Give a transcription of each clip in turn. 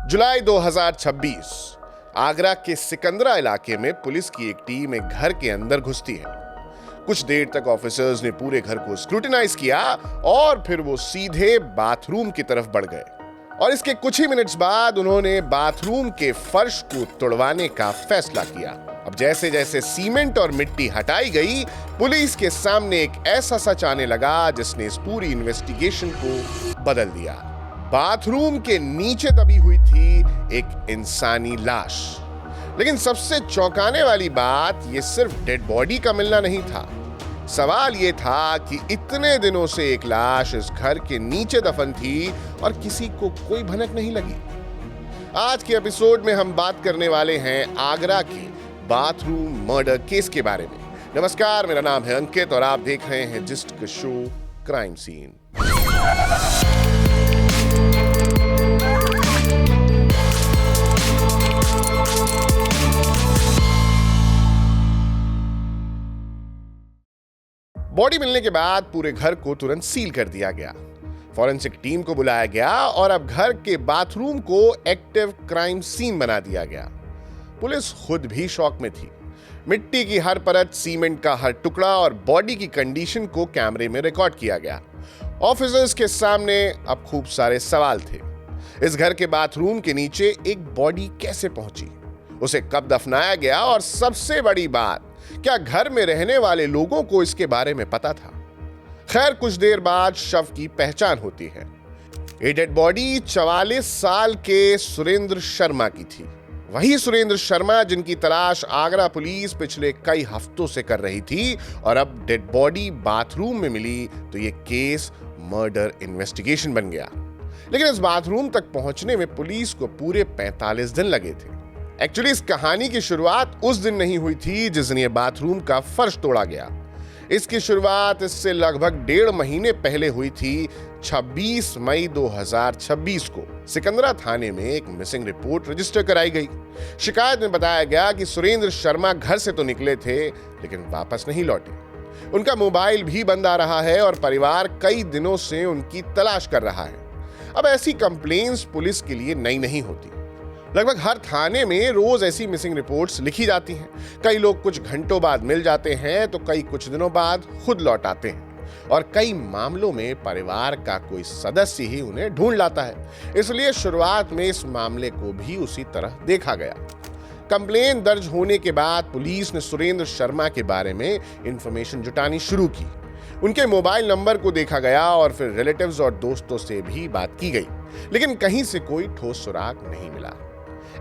जुलाई 2026 आगरा के सिकंदरा इलाके में पुलिस की एक टीम एक घर के अंदर घुसती है। कुछ देर तक ऑफिसर्स ने पूरे घर को स्क्रूटिनाइज किया और फिर वो सीधे बाथरूम की तरफ बढ़ गए और इसके कुछ ही मिनट्स बाद उन्होंने बाथरूम के फर्श को तुड़वाने का फैसला किया। अब जैसे जैसे सीमेंट और मिट्टी हटाई गई, पुलिस के सामने एक ऐसा सच आने लगा जिसने इस पूरी इन्वेस्टिगेशन को बदल दिया। बाथरूम के नीचे दबी हुई थी एक इंसानी लाश। लेकिन सबसे चौंकाने वाली बात ये सिर्फ डेड बॉडी का मिलना नहीं था। सवाल ये था कि इतने दिनों से एक लाश इस घर के नीचे दफन थी और किसी को कोई भनक नहीं लगी। आज के एपिसोड में हम बात करने वाले हैं आगरा के बाथरूम मर्डर केस के बारे में। नमस्कार, मेरा नाम है अंकित और आप देख रहे हैं जिस्ट का शो क्राइम सीन। बॉडी मिलने के बाद पूरे घर को तुरंत सील कर दिया गया। फॉरेंसिक टीम को बुलाया गया और अब घर के बाथरूम को एक्टिव क्राइम सीन बना दिया गया। पुलिस खुद भी शॉक में थी। मिट्टी की हर परत, सीमेंट का हर टुकड़ा और बॉडी की कंडीशन को कैमरे में रिकॉर्ड किया गया। ऑफिसर्स के सामने अब खूब सारे सवाल थे। इस घर के बाथरूम के नीचे एक बॉडी कैसे पहुंची, उसे कब दफनाया गया और सबसे बड़ी बात, क्या घर में रहने वाले लोगों को इसके बारे में पता था? खैर, कुछ देर बाद शव की पहचान होती है। ये डेड बॉडी 44 साल के सुरेंद्र शर्मा की थी। वही सुरेंद्र शर्मा जिनकी तलाश आगरा पुलिस पिछले कई हफ्तों से कर रही थी और अब डेड बॉडी बाथरूम में मिली तो ये केस मर्डर इन्वेस्टिगेशन बन गया। लेकिन इस बाथरूम तक पहुंचने में पुलिस को पूरे 45 दिन लगे थे। एक्चुअली इस कहानी की शुरुआत उस दिन नहीं हुई थी जिस दिन ये बाथरूम का फर्श तोड़ा गया। इसकी शुरुआत इससे लगभग 1.5 महीने पहले हुई थी। 26 मई 2026 को सिकंदरा थाने में एक मिसिंग रिपोर्ट रजिस्टर कराई गई। शिकायत में बताया गया कि सुरेंद्र शर्मा घर से तो निकले थे लेकिन वापस नहीं लौटे। उनका मोबाइल भी बंद आ रहा है और परिवार कई दिनों से उनकी तलाश कर रहा है। अब ऐसी कंप्लेंट्स पुलिस के लिए नई नहीं होती। लगभग हर थाने में रोज ऐसी मिसिंग रिपोर्ट्स लिखी जाती हैं। कई लोग कुछ घंटों बाद मिल जाते हैं तो कई कुछ दिनों बाद खुद लौट आते हैं और कई मामलों में परिवार का कोई सदस्य ही उन्हें ढूंढ लाता है। इसलिए शुरुआत में इस मामले को भी उसी तरह देखा गया। कंप्लेन दर्ज होने के बाद पुलिस ने सुरेंद्र शर्मा के बारे में इंफॉर्मेशन जुटानी शुरू की। उनके मोबाइल नंबर को देखा गया और फिर रिलेटिव्स और दोस्तों से भी बात की गई, लेकिन कहीं से कोई ठोस सुराग नहीं मिला।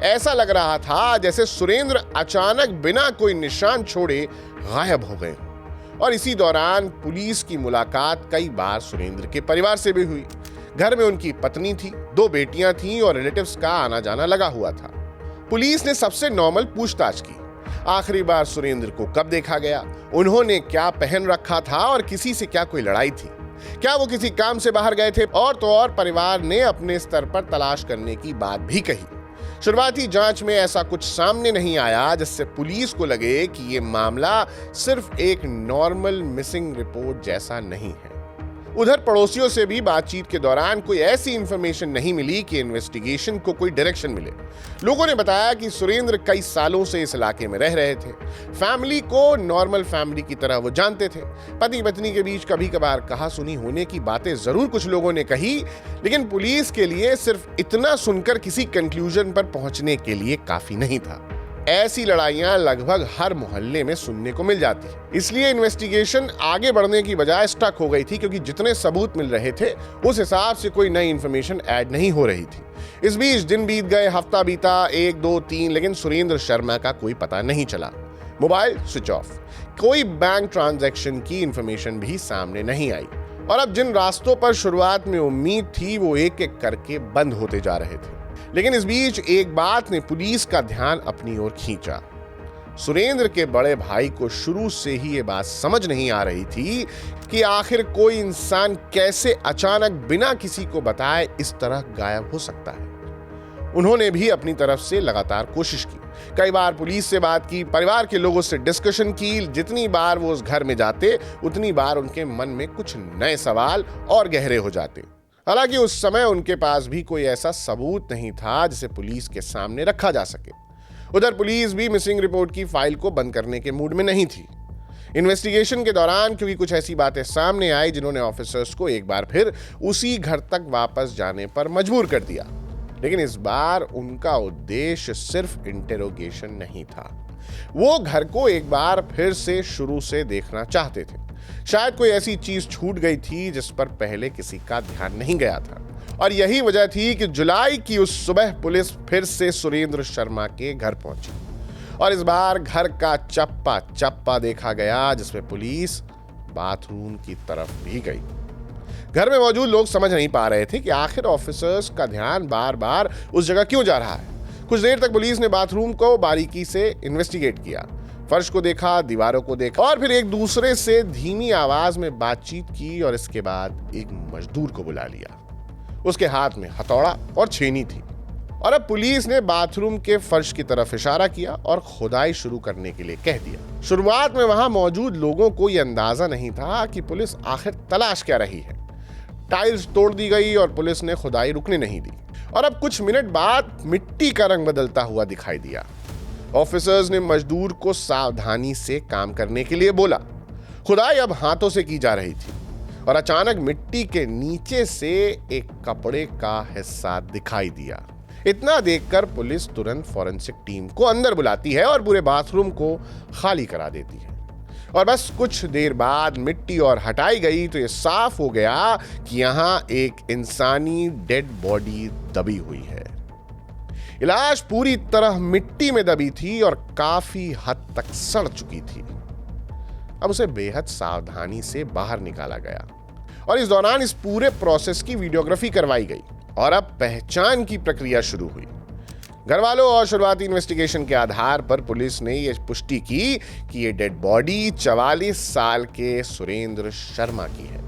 ऐसा लग रहा था जैसे सुरेंद्र अचानक बिना कोई निशान छोड़े गायब हो गए। और इसी दौरान पुलिस की मुलाकात कई बार सुरेंद्र के परिवार से भी हुई। घर में उनकी पत्नी थी, 2 बेटियां थीं और रिलेटिव्स का आना जाना लगा हुआ था। पुलिस ने सबसे नॉर्मल पूछताछ की। आखिरी बार सुरेंद्र को कब देखा गया, उन्होंने क्या पहन रखा था और किसी से क्या कोई लड़ाई थी, क्या वो किसी काम से बाहर गए थे, और तो और परिवार ने अपने स्तर पर तलाश करने की बात भी कही। शुरुआती जांच में ऐसा कुछ सामने नहीं आया जिससे पुलिस को लगे कि ये मामला सिर्फ एक नॉर्मल मिसिंग रिपोर्ट जैसा नहीं है। उधर पड़ोसियों से भी बातचीत के दौरान कोई ऐसी इंफॉर्मेशन नहीं मिली कि इन्वेस्टिगेशन को कोई डायरेक्शन मिले। लोगों ने बताया कि सुरेंद्र कई सालों से इस इलाके में रह रहे थे। फैमिली को नॉर्मल फैमिली की तरह वो जानते थे। पति पत्नी के बीच कभी कभार कहा सुनी होने की बातें जरूर कुछ लोगों ने कही, लेकिन पुलिस के लिए सिर्फ इतना सुनकर किसी कंक्लूजन पर पहुंचने के लिए काफी नहीं था। ऐसी लड़ाइयां लगभग हर मोहल्ले में सुनने को मिल जाती है। इसलिए इन्वेस्टिगेशन आगे बढ़ने की बजाय स्टक हो गई थी, क्योंकि जितने सबूत मिल रहे थे उस हिसाब से कोई नई इंफॉर्मेशन ऐड नहीं हो रही थी। इस बीच दिन बीत गए, हफ्ता बीता, 1 2 3, लेकिन सुरेंद्र शर्मा का कोई पता नहीं चला। मोबाइल स्विच ऑफ, कोई बैंक ट्रांजैक्शन की इंफॉर्मेशन भी सामने नहीं आई और अब जिन रास्तों पर शुरुआत में उम्मीद थी वो एक एक करके बंद होते जा रहे थे। लेकिन इस बीच एक बात ने पुलिस का ध्यान अपनी ओर खींचा। सुरेंद्र के बड़े भाई को शुरू से ही ये बात समझ नहीं आ रही थी कि आखिर कोई इंसान कैसे अचानक बिना किसी को बताए इस तरह गायब हो सकता है। उन्होंने भी अपनी तरफ से लगातार कोशिश की। कई बार पुलिस से बात की, परिवार के लोगों से डिस्कशन की। जितनी बार वो उस घर में जाते उतनी बार उनके मन में कुछ नए सवाल और गहरे हो जाते। हालांकि उस समय उनके पास भी कोई ऐसा सबूत नहीं था जिसे पुलिस के सामने रखा जा सके। उधर पुलिस भी मिसिंग रिपोर्ट की फाइल को बंद करने के मूड में नहीं थी। इन्वेस्टिगेशन के दौरान क्योंकि कुछ ऐसी बातें सामने आई जिन्होंने ऑफिसर्स को एक बार फिर उसी घर तक वापस जाने पर मजबूर कर दिया। लेकिन इस बार उनका उद्देश्य सिर्फ इंटेरोगेशन नहीं था, वो घर को एक बार फिर से शुरू से देखना चाहते थे। शायद कोई ऐसी चीज छूट गई थी जिस पर पहले किसी का ध्यान नहीं गया था, और यही वजह थी कि जुलाई की उस सुबह पुलिस फिर से सुरेंद्र शर्मा के घर पहुंची और इस बार घर का चप्पा चप्पा देखा गया, जिसमें पुलिस बाथरूम की तरफ भी गई। घर में मौजूद लोग समझ नहीं पा रहे थे कि आखिर ऑफिसर्स का ध्यान बार बार उस जगह क्यों जा रहा है। कुछ देर तक पुलिस ने बाथरूम को बारीकी से इन्वेस्टिगेट किया, फर्श को देखा, दीवारों को देखा और फिर एक दूसरे से धीमी आवाज में बातचीत की और इसके बाद एक मजदूर को बुला लिया। उसके हाथ में हथौड़ा और छेनी थी और अब पुलिस ने बाथरूम के फर्श की तरफ इशारा किया और खुदाई शुरू करने के लिए कह दिया। शुरुआत में वहां मौजूद लोगों को यह अंदाजा नहीं था कि पुलिस आखिर तलाश क्या रही है। टाइल्स तोड़ दी गई और पुलिस ने खुदाई रुकने नहीं दी और अब कुछ मिनट बाद मिट्टी का रंग बदलता हुआ दिखाई दिया। ऑफिसर्स ने मजदूर को सावधानी से काम करने के लिए बोला। खुदाई अब हाथों से की जा रही थी और अचानक मिट्टी के नीचे से एक कपड़े का हिस्सा दिखाई दिया। इतना देखकर पुलिस तुरंत फॉरेंसिक टीम को अंदर बुलाती है और पूरे बाथरूम को खाली करा देती है। और बस कुछ देर बाद मिट्टी और हटाई गई तो यह साफ हो गया कि यहां एक इंसानी डेड बॉडी दबी हुई है। लाश पूरी तरह मिट्टी में दबी थी और काफी हद तक सड़ चुकी थी। अब उसे बेहद सावधानी से बाहर निकाला गया और इस दौरान इस पूरे प्रोसेस की वीडियोग्राफी करवाई गई और अब पहचान की प्रक्रिया शुरू हुई। घर वालों और शुरुआती इन्वेस्टिगेशन के आधार पर पुलिस ने यह पुष्टि की कि यह डेड बॉडी 44 साल के सुरेंद्र शर्मा की है।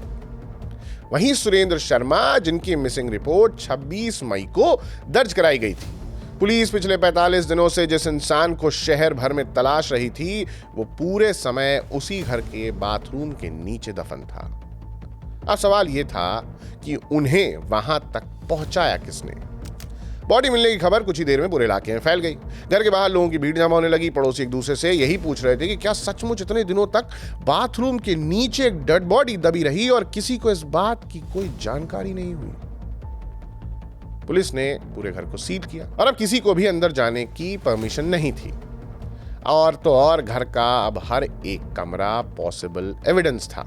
वहीं सुरेंद्र शर्मा जिनकी मिसिंग रिपोर्ट 26 मई को दर्ज कराई गई थी। पुलिस पिछले 45 दिनों से जिस इंसान को शहर भर में तलाश रही थी वो पूरे समय उसी घर के बाथरूम के नीचे दफन था। अब सवाल यह था कि उन्हें वहां तक पहुंचाया किसने। बॉडी मिलने की खबर कुछ ही देर में पूरे इलाके में फैल गई। घर के बाहर लोगों की भीड़ जमा होने लगी। पड़ोसी एक दूसरे से यही पूछ रहे थे कि क्या सचमुच इतने दिनों तक बाथरूम के नीचे एक डेड बॉडी दबी रही और किसी को इस बात की कोई जानकारी नहीं हुई। पुलिस ने पूरे घर को सील किया और अब किसी को भी अंदर जाने की परमिशन नहीं थी। और तो और घर का अब हर एक कमरा पॉसिबल एविडेंस था।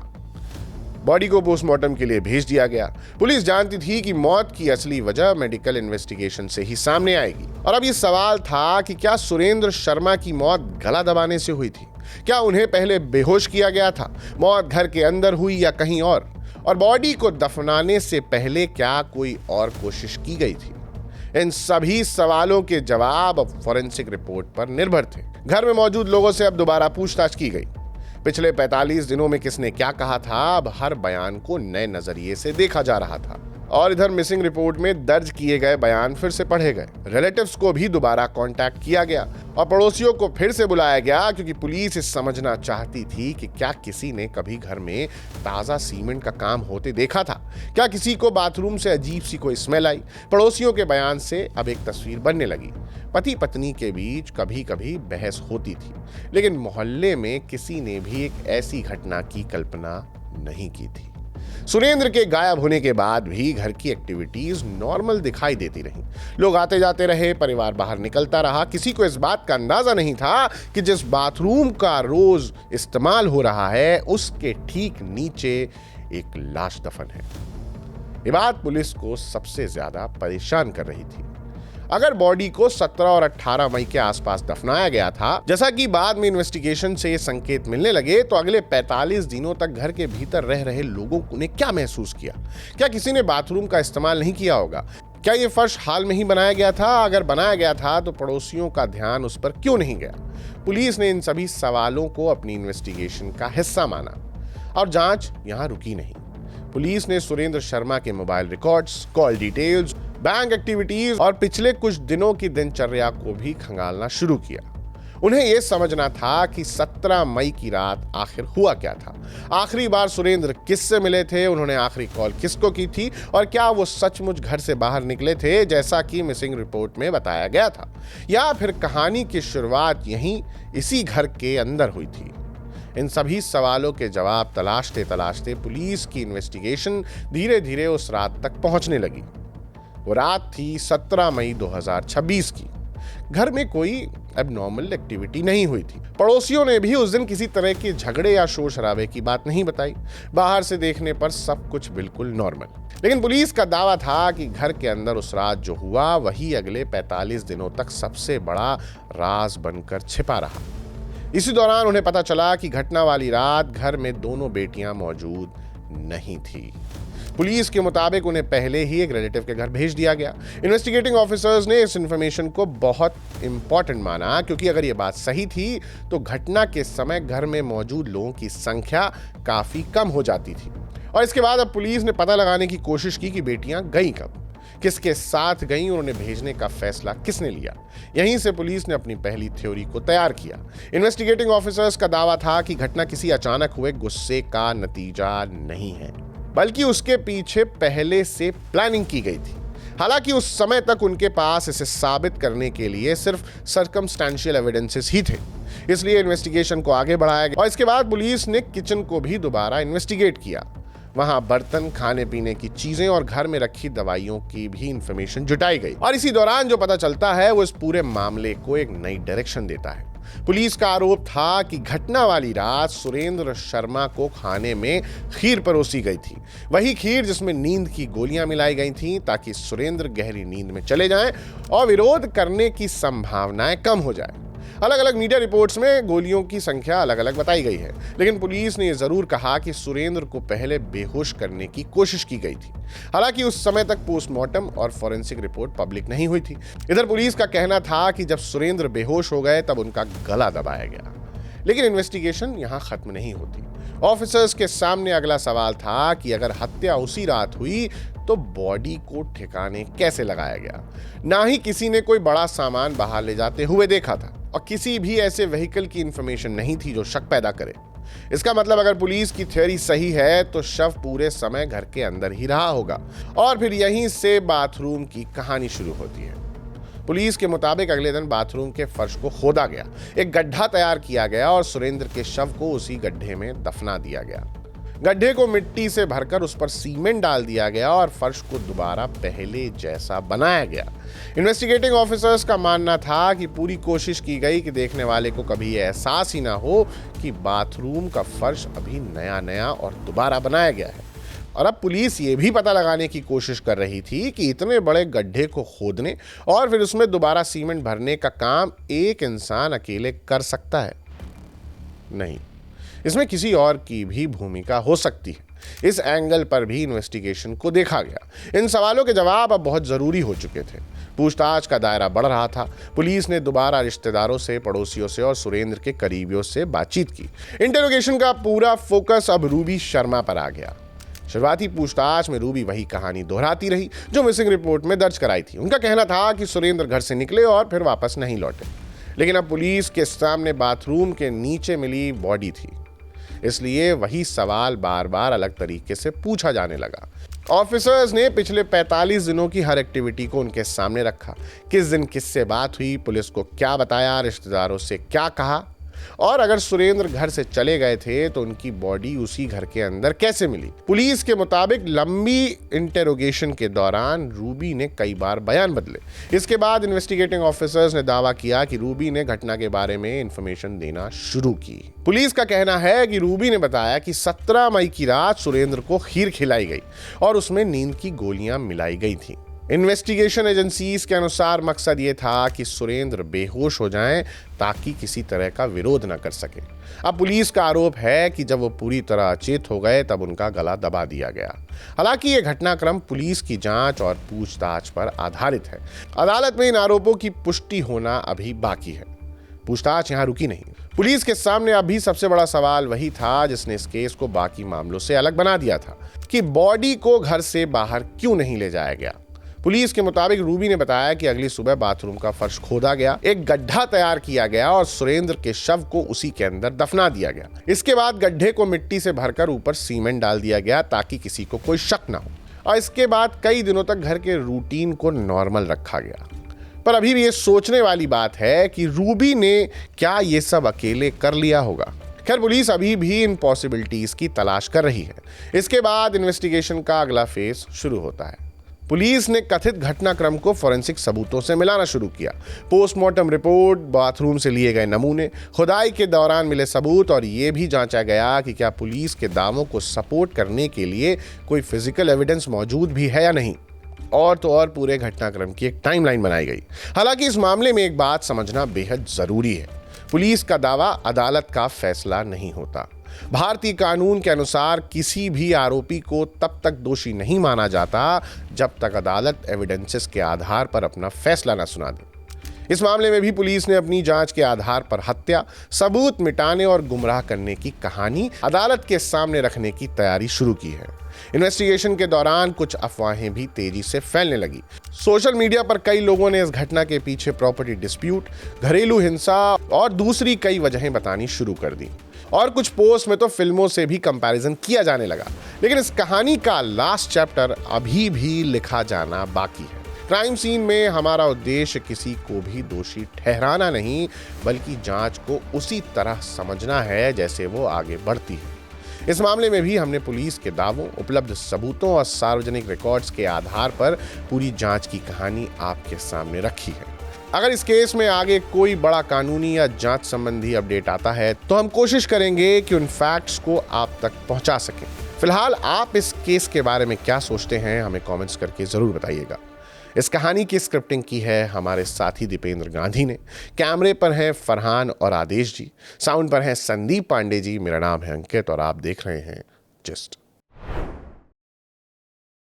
बॉडी को पोस्टमार्टम के लिए भेज दिया गया। पुलिस जानती थी कि मौत की असली वजह मेडिकल इन्वेस्टिगेशन से ही सामने आएगी और अब ये सवाल था कि क्या सुरेंद्र शर्मा की मौत गला दबाने से हुई थी? क्या उन्हें पहले बेहोश किया गया था? मौत घर के अंदर हुई या कहीं और बॉडी को दफनाने से पहले क्या कोई और कोशिश की गई थी? इन सभी सवालों के जवाब अब फॉरेंसिक रिपोर्ट पर निर्भर थे। घर में मौजूद लोगों से अब दोबारा पूछताछ की गई। पिछले 45 दिनों में किसने क्या कहा था, अब हर बयान को नए नजरिए से देखा जा रहा था और इधर मिसिंग रिपोर्ट में दर्ज किए गए बयान फिर से पढ़े गए। रिलेटिव्स को भी दोबारा कांटेक्ट किया गया और पड़ोसियों को फिर से बुलाया गया क्योंकि पुलिस इस समझना चाहती थी कि क्या किसी ने कभी घर में ताजा सीमेंट का काम होते देखा था, क्या किसी को बाथरूम से अजीब सी कोई स्मेल आई। पड़ोसियों के बयान से अब एक तस्वीर बनने लगी। पति पत्नी के बीच कभी कभी बहस होती थी, लेकिन मोहल्ले में किसी ने भी एक ऐसी घटना की कल्पना नहीं की थी। सुरेंद्र के गायब होने के बाद भी घर की एक्टिविटीज नॉर्मल दिखाई देती रहीं। लोग आते जाते रहे, परिवार बाहर निकलता रहा। किसी को इस बात का अंदाजा नहीं था कि जिस बाथरूम का रोज इस्तेमाल हो रहा है उसके ठीक नीचे एक लाश दफन है। ये बात पुलिस को सबसे ज्यादा परेशान कर रही थी। अगर बॉडी को 17 और 18 मई के आसपास दफनाया गया था, जैसा कि बाद में इन्वेस्टिगेशन से ये संकेत मिलने लगे, तो अगले 45 दिनों तक घर के भीतर रह रहे लोगों ने क्या महसूस किया? क्या किसी ने बाथरूम का इस्तेमाल नहीं किया होगा? क्या ये फर्श हाल में ही बनाया गया था? अगर बनाया गया था तो पड़ोसियों का ध्यान उस पर क्यों नहीं गया? पुलिस ने इन सभी सवालों को अपनी इन्वेस्टिगेशन का हिस्सा माना और जांच यहां रुकी नहीं। पुलिस ने सुरेंद्र शर्मा के mobile records, call details, bank activities और पिछले कुछ दिनों की दिनचर्या को भी खंगालना शुरू किया। उन्हें यह समझना था कि 17 मई की रात आखिर हुआ क्या था। आखिरी बार सुरेंद्र किससे मिले थे, उन्होंने आखिरी कॉल किसको की थी और क्या वो सचमुच घर से बाहर निकले थे जैसा कि मिसिंग रिपोर्ट में बताया गया था, या फिर कहानी की शुरुआत यहीं इसी घर के अंदर हुई थी। इन सभी सवालों के जवाब तलाशते तलाशते पुलिस की इन्वेस्टिगेशन धीरे धीरे उस रात तक पहुंचने लगी। वो रात थी 17 मई 2026 की। घर में कोई एबनॉर्मल एक्टिविटी नहीं हुई थी। पड़ोसियों ने भी उस दिन किसी तरह के झगड़े या शोर शराबे की बात नहीं बताई। बाहर से देखने पर सब कुछ बिल्कुल नॉर्मल। लेकिन पुलिस का दावा था कि घर के अंदर उस रात जो हुआ वही अगले 45 दिनों तक सबसे बड़ा राज बनकर छिपा रहा। इसी दौरान उन्हें पता चला कि घटना वाली रात घर में दोनों बेटियां मौजूद नहीं थी। पुलिस के मुताबिक उन्हें पहले ही एक रिलेटिव के घर भेज दिया गया। इन्वेस्टिगेटिंग ऑफिसर्स ने इस इंफॉर्मेशन को बहुत इंपॉर्टेंट माना, क्योंकि अगर ये बात सही थी तो घटना के समय घर में मौजूद लोगों की संख्या काफी कम हो जाती थी। और इसके बाद अब पुलिस ने पता लगाने की कोशिश की कि बेटियां गई कब, किसके साथ गईं, उन्हें भेजने का फैसला किसने लिया। यहीं से पुलिस ने अपनी पहली थ्योरी को तैयार किया। इन्वेस्टिगेटिंग ऑफिसर्स का दावा था कि घटना किसी अचानक हुए गुस्से का नतीजा नहीं है, बल्कि उसके पीछे पहले से प्लानिंग की गई थी। हालांकि उस समय तक उनके पास इसे साबित करने के लिए सिर्फ सर्कमस्टेंशियल एविडेंसेस ही थे। इसलिए इन्वेस्टिगेशन को आगे बढ़ाया गया और इसके बाद पुलिस ने किचन को भी दोबारा इन्वेस्टिगेट किया। वहां बर्तन, खाने पीने की चीजें और घर में रखी दवाइयों की भी इंफॉर्मेशन जुटाई गई। और इसी दौरान जो पता चलता है वो इस पूरे मामले को एक नई डायरेक्शन देता है। पुलिस का आरोप था कि घटना वाली रात सुरेंद्र शर्मा को खाने में खीर परोसी गई थी। वही खीर जिसमें नींद की गोलियां मिलाई गई थीं ताकि सुरेंद्र गहरी नींद में चले जाएं और विरोध करने की संभावनाएं कम हो जाए। अलग अलग मीडिया रिपोर्ट्स में गोलियों की संख्या अलग अलग बताई गई है, लेकिन पुलिस ने यह जरूर कहा कि सुरेंद्र को पहले बेहोश करने की कोशिश की गई थी। हालांकि उस समय तक पोस्टमार्टम और फॉरेंसिक रिपोर्ट पब्लिक नहीं हुई थी। इधर पुलिस का कहना था कि जब सुरेंद्र बेहोश हो गए तब उनका गला दबाया गया। लेकिन इन्वेस्टिगेशन यहां खत्म नहीं होती। ऑफिसर्स के सामने अगला सवाल था कि अगर हत्या उसी रात हुई तो बॉडी को ठिकाने कैसे लगाया गया। ना ही किसी ने कोई बड़ा सामान बाहर ले जाते हुए देखा था और किसी भी ऐसे व्हीकल की इंफॉर्मेशन नहीं थी जो शक पैदा करे। इसका मतलब अगर पुलिस की थ्योरी सही है तो शव पूरे समय घर के अंदर ही रहा होगा और फिर यहीं से बाथरूम की कहानी शुरू होती है। पुलिस के मुताबिक अगले दिन बाथरूम के फर्श को खोदा गया, एक गड्ढा तैयार किया गया और सुरेंद्र के शव को उसी गड्ढे में दफना दिया गया। गड्ढे को मिट्टी से भरकर उस पर सीमेंट डाल दिया गया और फर्श को दोबारा पहले जैसा बनाया गया। इन्वेस्टिगेटिंग ऑफिसर्स का मानना था कि पूरी कोशिश की गई कि देखने वाले को कभी एहसास ही ना हो कि बाथरूम का फर्श अभी नया नया और दोबारा बनाया गया है। और अब पुलिस ये भी पता लगाने की कोशिश कर रही थी कि इतने बड़े गड्ढे को खोदने और फिर उसमें दोबारा सीमेंट भरने का काम एक इंसान अकेले कर सकता है? नहीं, इसमें किसी और की भी भूमिका हो सकती है। इस एंगल पर भी इन्वेस्टिगेशन को देखा गया। इन सवालों के जवाब अब बहुत जरूरी हो चुके थे। पूछताछ का दायरा बढ़ रहा था। पुलिस ने दोबारा रिश्तेदारों से, पड़ोसियों से और सुरेंद्र के करीबियों से बातचीत की। इंटरोगेशन का पूरा फोकस अब रूबी शर्मा पर आ गया। शुरुआती पूछताछ में रूबी वही कहानी दोहराती रही जो मिसिंग रिपोर्ट में दर्ज कराई थी। उनका कहना था कि सुरेंद्र घर से निकले और फिर वापस नहीं लौटे। लेकिन अब पुलिस के सामने बाथरूम के नीचे मिली बॉडी थी, इसलिए वही सवाल बार बार अलग तरीके से पूछा जाने लगा। ऑफिसर्स ने पिछले 45 दिनों की हर एक्टिविटी को उनके सामने रखा। किस दिन किससे बात हुई, पुलिस को क्या बताया, रिश्तेदारों से क्या कहा, और अगर सुरेंद्र घर से चले गए थे तो उनकी बॉडी उसी घर के अंदर कैसे मिली। पुलिस के मुताबिक लंबी इंटेरोगेशन के दौरान रूबी ने कई बार बयान बदले। इसके बाद इन्वेस्टिगेटिंग ऑफिसर्स ने दावा किया कि रूबी ने घटना के बारे में इंफॉर्मेशन देना शुरू की। पुलिस का कहना है कि रूबी ने बताया कि 17 मई की रात सुरेंद्र को खीर खिलाई गई और उसमें नींद की गोलियां मिलाई गई थी। इन्वेस्टिगेशन एजेंसीज के अनुसार मकसद ये था कि सुरेंद्र बेहोश हो जाएं ताकि किसी तरह का विरोध न कर सके। अब पुलिस का आरोप है कि जब वो पूरी तरह अचेत हो गए तब उनका गला दबा दिया गया। हालांकि ये घटनाक्रम पुलिस की जांच और पूछताछ पर आधारित है। अदालत में इन आरोपों की पुष्टि होना अभी बाकी है। पूछताछ यहाँ रुकी नहीं। पुलिस के सामने अभी सबसे बड़ा सवाल वही था जिसने इस केस को बाकी मामलों से अलग बना दिया था कि बॉडी को घर से बाहर क्यों नहीं ले जाया गया। पुलिस के मुताबिक रूबी ने बताया कि अगली सुबह बाथरूम का फर्श खोदा गया, एक गड्ढा तैयार किया गया और सुरेंद्र के शव को उसी के अंदर दफना दिया गया। इसके बाद गड्ढे को मिट्टी से भरकर ऊपर सीमेंट डाल दिया गया ताकि किसी को कोई शक ना हो, और इसके बाद कई दिनों तक घर के रूटीन को नॉर्मल रखा गया। पर अभी भी ये सोचने वाली बात है कि रूबी ने क्या ये सब अकेले कर लिया होगा। खैर, पुलिस अभी भी इन पॉसिबिलिटीज की तलाश कर रही है। इसके बाद इन्वेस्टिगेशन का अगला फेज शुरू होता है। पुलिस ने कथित घटनाक्रम को फोरेंसिक सबूतों से मिलाना शुरू किया। पोस्टमार्टम रिपोर्ट, बाथरूम से लिए गए नमूने, खुदाई के दौरान मिले सबूत, और ये भी जांचा गया कि क्या पुलिस के दावों को सपोर्ट करने के लिए कोई फिजिकल एविडेंस मौजूद भी है या नहीं। और तो और पूरे घटनाक्रम की एक टाइमलाइन बनाई गई। हालांकि इस मामले में एक बात समझना बेहद जरूरी है, पुलिस का दावा अदालत का फैसला नहीं होता। भारतीय कानून के अनुसार किसी भी आरोपी को तब तक दोषी नहीं माना जाता जब तक अदालत एविडेंसेस के आधार पर अपना फैसला न सुना दे। इस मामले में भी पुलिस ने अपनी जांच के आधार पर हत्या, सबूत मिटाने और गुमराह करने की कहानी अदालत के सामने रखने की तैयारी शुरू की है। इन्वेस्टिगेशन के दौरान कुछ अफवाहें भी तेजी से फैलने लगी। सोशल मीडिया पर कई लोगों ने इस घटना के पीछे प्रॉपर्टी डिस्प्यूट, घरेलू हिंसा और दूसरी कई वजहें बतानी शुरू कर दी, और कुछ पोस्ट में तो फिल्मों से भी कंपैरिजन किया जाने लगा। लेकिन इस कहानी का लास्ट चैप्टर अभी भी लिखा जाना बाकी है। क्राइम सीन में हमारा उद्देश्य किसी को भी दोषी ठहराना नहीं, बल्कि जांच को उसी तरह समझना है जैसे वो आगे बढ़ती है। इस मामले में भी हमने पुलिस के दावों, उपलब्ध सबूतों और सार्वजनिक रिकॉर्ड्स के आधार पर पूरी जांच की कहानी आपके सामने रखी है। अगर इस केस में आगे कोई बड़ा कानूनी या जांच संबंधी अपडेट आता है तो हम कोशिश करेंगे कि उन फैक्ट्स को आप तक पहुंचा सकें। फिलहाल आप इस केस के बारे में क्या सोचते हैं, हमें कमेंट्स करके जरूर बताइएगा। इस कहानी की स्क्रिप्टिंग की है हमारे साथी दीपेंद्र गांधी ने। कैमरे पर हैं फरहान और आदेश जी, साउंड पर हैं संदीप पांडे जी। मेरा नाम है अंकित और आप देख रहे हैं जिस्ट।